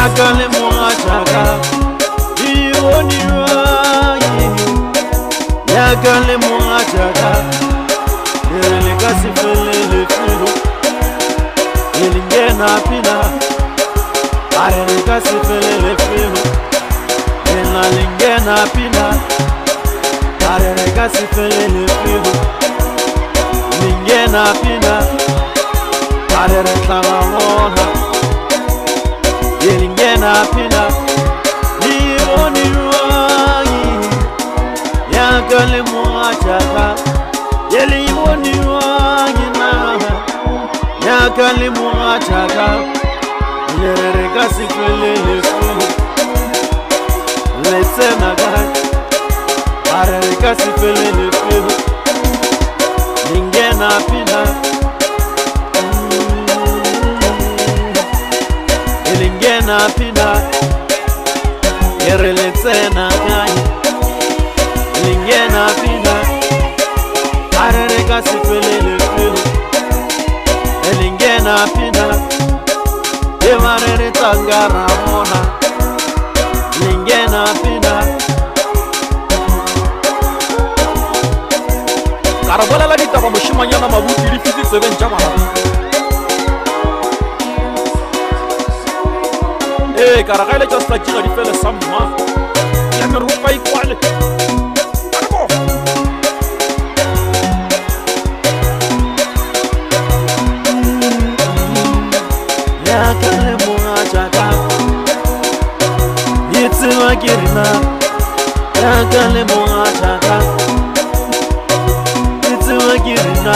yakale muachaka iwoniwa yakale muachaka ele kasifele le filo elingena pina are kasifele le filo ela lingena pina are kasifele le filo lingena pina are tawona elingena pina iwoniwa yakale muachaka yeliwoniwa yakale muachaka yerere kasifele lefu lesena ga are kasifele lefu ningena pina elingena pina yere lesena ga lingena pina are kasifele lefu elingena pina emarere tangara mona lingena pina karabola la ditaba moshimanyana mabuti di physics even jamana karagaile just la tira di fele samma ya me rupa ikwale yakale muachaka yitwa kirina yakale muachaka yitwa kirina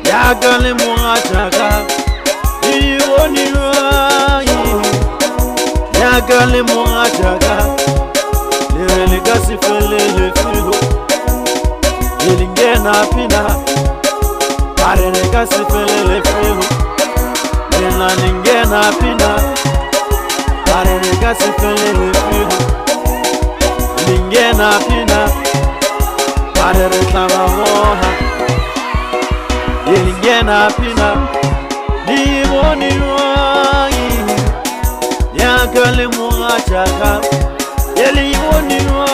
yakale muachaka iwoniwa yakale muachaka lele kasifele le filo elingena pina are kasifele le filo ela lingena pina are kasifele le filo lingena pina are tamamoha elingena pina niwoniwa yakale muachaka eliwoniwa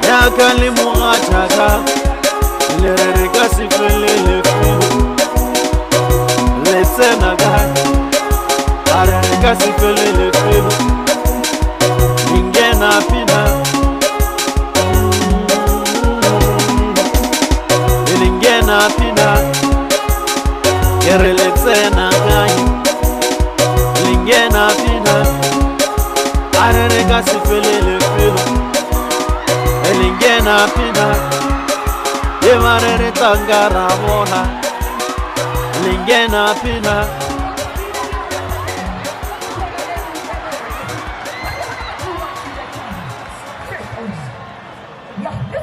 yakale muachaka lere kasifele lefu lesena ga are kasifele lefu lingena pina elingena pina yerele tsena kai lingena pina are kasifele lefu elingena pina emarere tangara mona lingena pina Yeah.